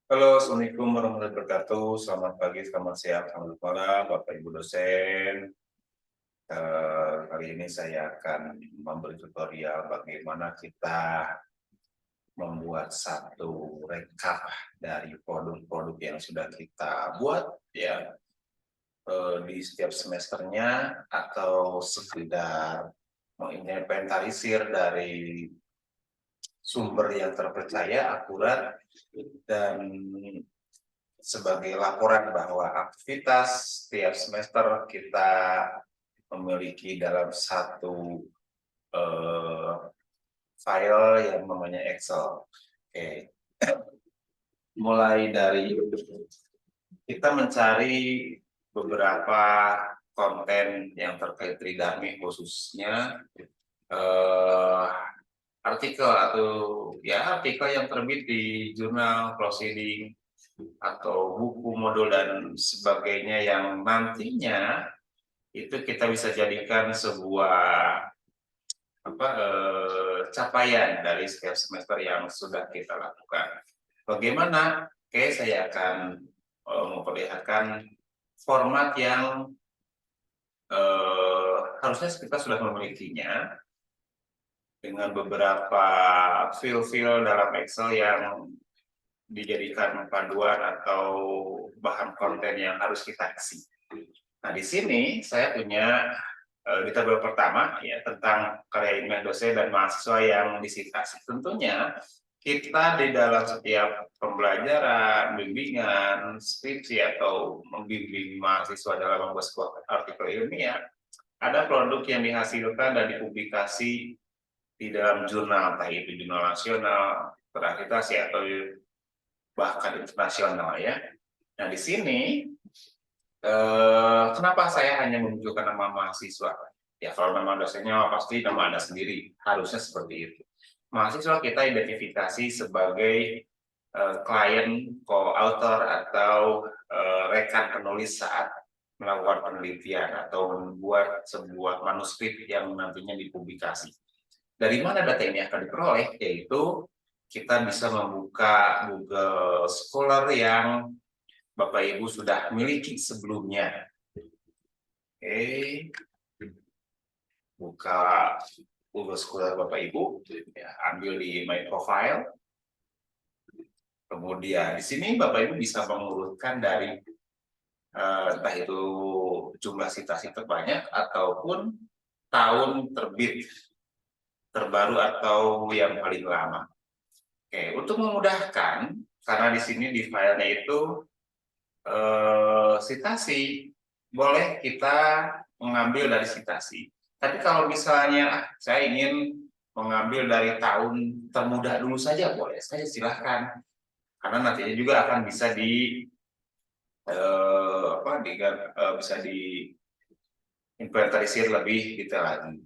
Halo, Assalamualaikum warahmatullahi wabarakatuh. Selamat pagi, selamat siang, selamat malam, Bapak Ibu dosen. Kali ini saya akan memberi tutorial bagaimana kita membuat satu rekap dari produk-produk yang sudah kita buat, ya, di setiap semesternya atau sekedar menginventarisir dari sumber yang terpercaya, akurat, dan sebagai laporan bahwa aktivitas setiap semester kita memiliki dalam satu eh, file yang namanya Excel. Oke. Mulai dari kita mencari beberapa konten yang terkait tridharmi, khususnya eh, artikel atau artikel yang terbit di jurnal, proceeding, atau buku, modul, dan sebagainya yang nantinya itu kita bisa jadikan sebuah capaian dari setiap semester yang sudah kita lakukan. Bagaimana? Oke, saya akan memperlihatkan format yang harusnya kita sudah memilikinya dengan beberapa file-file dalam Excel yang dijadikan panduan atau bahan konten yang harus kita isi. Nah, di sini saya punya di tabel pertama ya tentang karya ilmiah dosen dan mahasiswa yang disitasi. Tentunya kita di dalam setiap pembelajaran, bimbingan, skripsi atau membimbing mahasiswa dalam membuat sebuah artikel ilmiah, ada produk yang dihasilkan dan dipublikasi di dalam jurnal, entah itu jurnal nasional, terakreditasi, atau bahkan internasional ya. Nah, di sini kenapa saya hanya menunjukkan nama mahasiswa? Ya, kalau nama dosennya pasti nama Anda sendiri, harusnya seperti itu. Mahasiswa kita identifikasi sebagai klien, co-author, atau rekan penulis saat melakukan penelitian atau membuat sebuah manuskrip yang nantinya dipublikasi. Dari mana data ini akan diperoleh? Yaitu kita bisa membuka Google Scholar yang Bapak Ibu sudah miliki sebelumnya. Oke, buka Google Scholar Bapak Ibu, ya, ambil di My Profile. Kemudian di sini Bapak Ibu bisa mengurutkan dari entah itu jumlah citasi terbanyak ataupun tahun terbit terbaru atau yang paling lama. Oke, untuk memudahkan, karena di sini di filenya itu citasi, boleh kita mengambil dari citasi. Tapi kalau misalnya saya ingin mengambil dari tahun termuda dulu saja, boleh saya silahkan. Karena nantinya juga akan bisa bisa diinventarisir lebih detail lagi.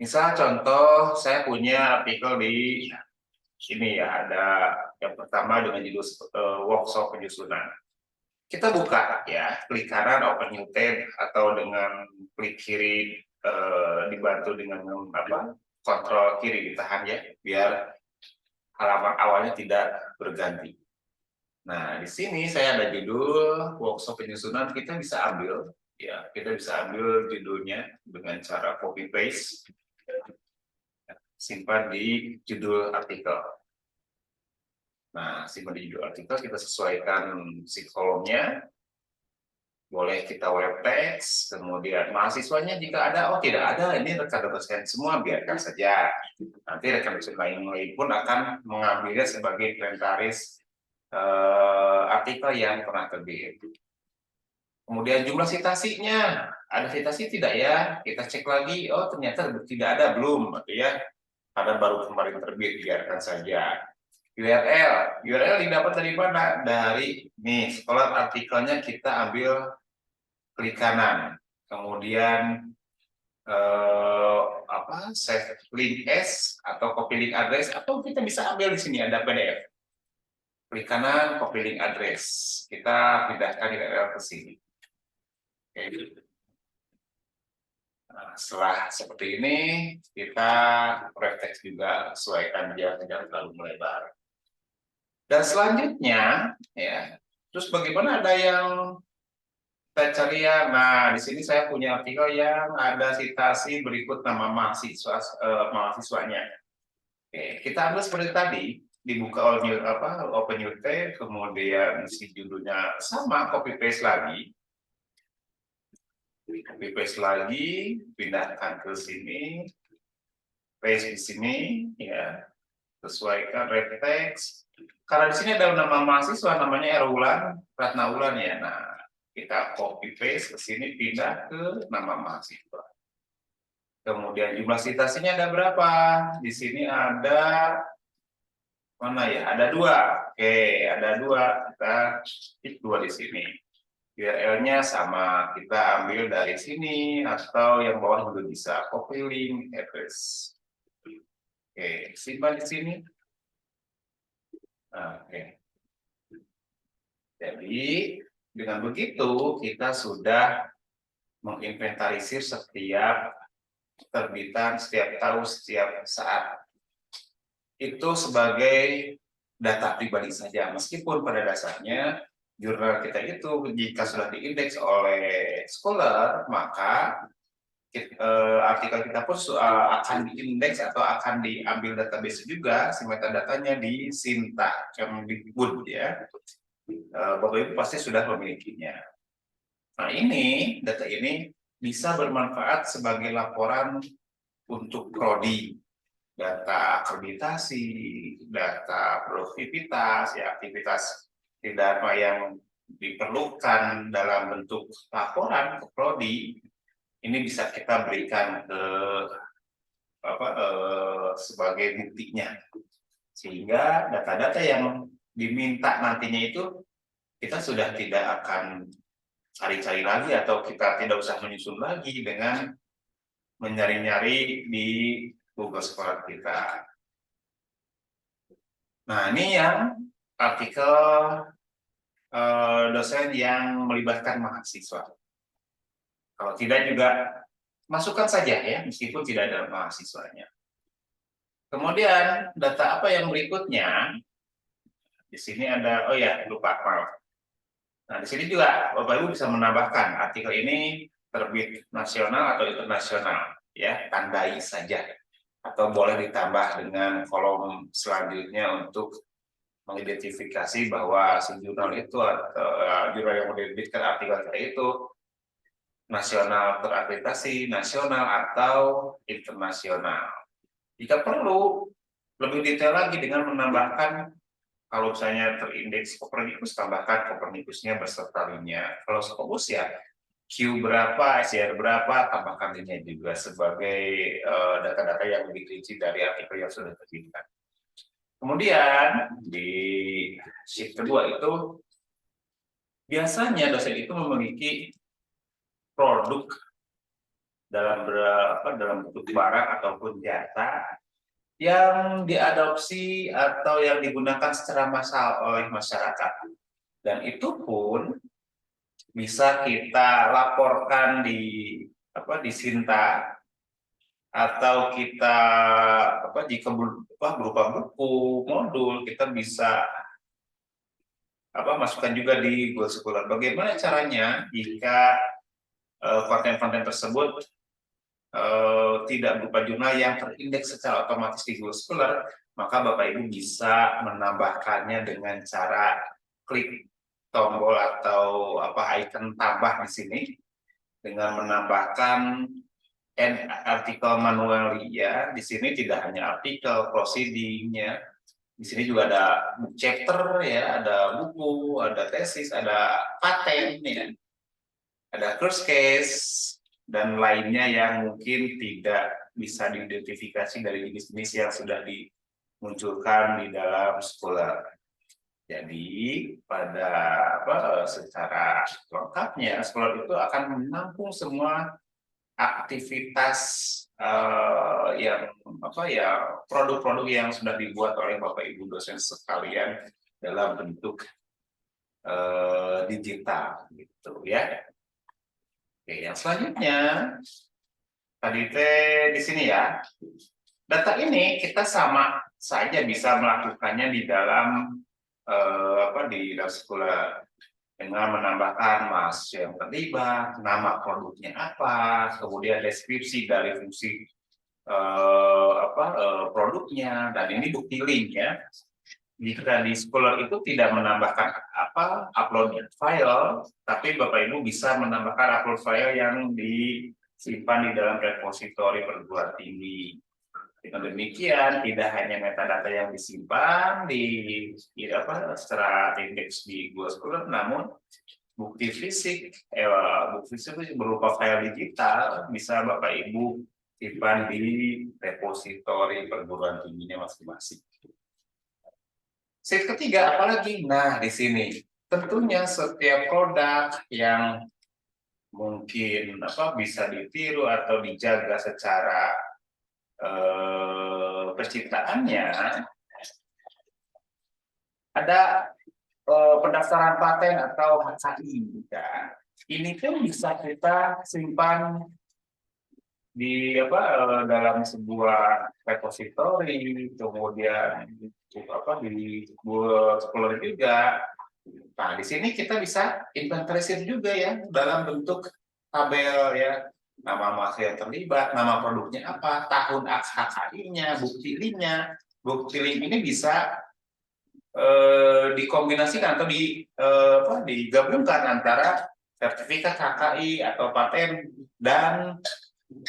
Misal contoh saya punya artikel di sini ya, ada yang pertama dengan judul workshop penyusunan. Kita buka ya, klik kanan open new tab, atau dengan klik kiri dibantu dengan kontrol kiri ditahan ya, biar halaman awalnya tidak berganti. Nah, di sini saya ada judul workshop penyusunan, kita bisa ambil ya, kita bisa ambil judulnya dengan cara copy paste, simpan di judul artikel. Nah, simpan di judul artikel, kita sesuaikan si kolomnya. Boleh kita web text, kemudian mahasiswanya jika ada, oh tidak ada, ini rekan dosen semua, biarkan saja. Nanti rekan dosen lain pun akan mengambilnya sebagai inventaris artikel yang pernah terbit. Kemudian jumlah citasinya, ada citasi tidak ya? Kita cek lagi, oh ternyata tidak ada, belum, ya. Ada baru kemarin terbit, biarkan saja. URL didapat dari mana? Dari nih, sekolah artikelnya kita ambil klik kanan, kemudian save link as atau copy link address, atau kita bisa ambil di sini ada PDF. Klik kanan, copy link address, kita pindahkan URL ke sini. Oke. Nah, setelah seperti ini, kita web text juga sesuaikan, dia tidak terlalu melebar. Dan selanjutnya, ya, terus bagaimana ada yang kita cari ya. Nah, di sini saya punya artikel yang ada citasi berikut nama mahasiswanya. Oke, kita ambil seperti tadi, dibuka Open UT, kemudian isi judulnya sama, copy paste lagi, pindahkan ke sini, paste di sini, ya, sesuaikan red text. Karena di sini ada nama mahasiswa namanya Ratnaulan ya. Nah, kita copy paste ke sini, pindah ke nama mahasiswa. Kemudian jumlah citasinya ada berapa? Di sini ada mana ya? Ada 2. Oke, ada 2. Kita ketik 2 di sini. URL-nya sama, kita ambil dari sini atau yang bawah juga bisa. Copy link address. Oke, simpan di sini. Oke. Jadi dengan begitu kita sudah menginventarisir setiap terbitan, setiap tahun, setiap saat. Itu sebagai data pribadi saja, meskipun pada dasarnya jurnal kita itu jika sudah diindeks oleh Scholar, maka artikel kita pun akan diindeks atau akan diambil database juga, si metadatanya di Sinta, Kemdikbud ya. Bapak Ibu pasti sudah memilikinya. Nah ini, data ini bisa bermanfaat sebagai laporan untuk prodi, data akreditasi, data produktivitas, ya aktivitas tidak apa yang diperlukan dalam bentuk laporan ke prodi, ini bisa kita berikan ke sebagai buktinya, sehingga data-data yang diminta nantinya itu kita sudah tidak akan cari-cari lagi atau kita tidak usah menyusun lagi dengan menyari-nyari di Google Scholar kita. Nah, ini yang artikel dosen yang melibatkan mahasiswa. Kalau tidak juga masukkan saja ya, meskipun tidak ada mahasiswanya. Kemudian data apa yang berikutnya? Di sini ada, oh ya, lupa maaf. Nah, di sini juga Bapak Ibu bisa menambahkan artikel ini terbit nasional atau internasional, ya, tandai saja. Atau boleh ditambah dengan kolom selanjutnya untuk mengidentifikasi bahwa si jurnal itu atau jurnal yang menerbitkan artikel itu nasional terakreditasi, nasional atau internasional. Jika perlu, lebih detail lagi dengan menambahkan, kalau misalnya terindeks Copernicus, tambahkan Copernicusnya beserta linknya. Kalau Scopus ya, Q berapa, SCR berapa, tambahkan linknya juga sebagai data-data yang lebih rinci dari artikel yang sudah terbitkan. Kemudian di sheet kedua itu, biasanya dosen itu memiliki produk dalam bentuk barang ataupun jasa yang diadopsi atau yang digunakan secara massal oleh masyarakat, dan itu pun bisa kita laporkan di Sinta, atau kita jika berupa buku, modul, kita bisa masukkan juga di Google Scholar. Bagaimana caranya jika konten-konten tersebut tidak berupa jurnal yang terindeks secara otomatis di Google Scholar, maka Bapak Ibu bisa menambahkannya dengan cara klik tombol atau icon tambah di sini dengan menambahkan artikel manually ya. Di sini tidak hanya artikel, proceedingnya, di sini juga ada book chapter ya, ada buku, ada tesis, ada paten ya, ada case case dan lainnya yang mungkin tidak bisa diidentifikasi dari jenis-jenis yang sudah dimunculkan di dalam Scholar. Jadi secara lengkapnya Scholar itu akan menampung semua aktivitas yang produk-produk yang sudah dibuat oleh Bapak Ibu dosen sekalian dalam bentuk digital gitu ya. Oke, yang selanjutnya tadi di sini ya. Data ini kita sama saja bisa melakukannya di dalam di Daskula dengan menambahkan mas yang terlibat, nama produknya apa, kemudian deskripsi dari fungsi produknya, dan ini bukti link ya. Jika di Scholar itu tidak menambahkan upload file, tapi Bapak Ibu bisa menambahkan upload file yang disimpan di dalam repositori perguruan tinggi. Dengan demikian, tidak hanya metadata yang disimpan secara indeks di Google Scholar, namun bukti fisik berupa file digital bisa Bapak Ibu simpan di repositori perguruan tingginya masing-masing. Slide ketiga, apalagi? Nah, di sini tentunya setiap produk yang mungkin bisa ditiru atau dijaga secara penciptaannya, ada pendaftaran paten atau HKI. Ya. Ini pun bisa kita simpan di dalam sebuah repositori, kemudian di Scholar juga. Nah, di sini kita bisa inventarisir juga ya dalam bentuk tabel ya. Nama mahasiswa yang terlibat, nama produknya apa, tahun HKI-nya, bukti link-nya. Bukti link ini bisa dikombinasikan atau digabungkan antara sertifikat HKI atau paten dan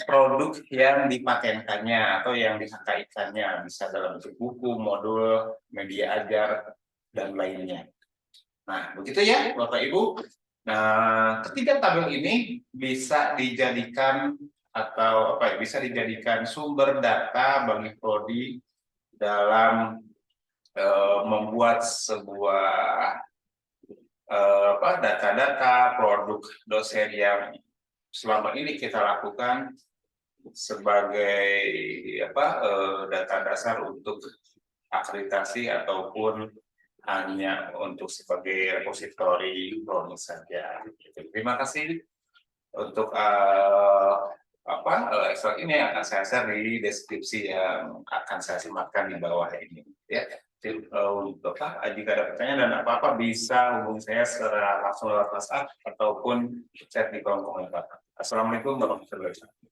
produk yang dipatenkannya atau yang di HKI-kannya, bisa dalam bentuk buku, modul, media ajar, dan lainnya. Nah, begitu ya Bapak Ibu. Nah, ketiga tabel ini bisa dijadikan bisa dijadikan sumber data bagi prodi dalam membuat sebuah data-data produk dosen yang selama ini kita lakukan sebagai data dasar untuk akreditasi ataupun hanya untuk sebagai repositori prodi saja. Terima kasih untuk extract ini akan saya share di deskripsi yang akan saya sematkan di bawah ini. Ya, jika ada pertanyaan dan apa-apa bisa hubungi saya secara langsung lewat WhatsApp ataupun chat di kolom komentar. Assalamualaikum warahmatullahi wabarakatuh.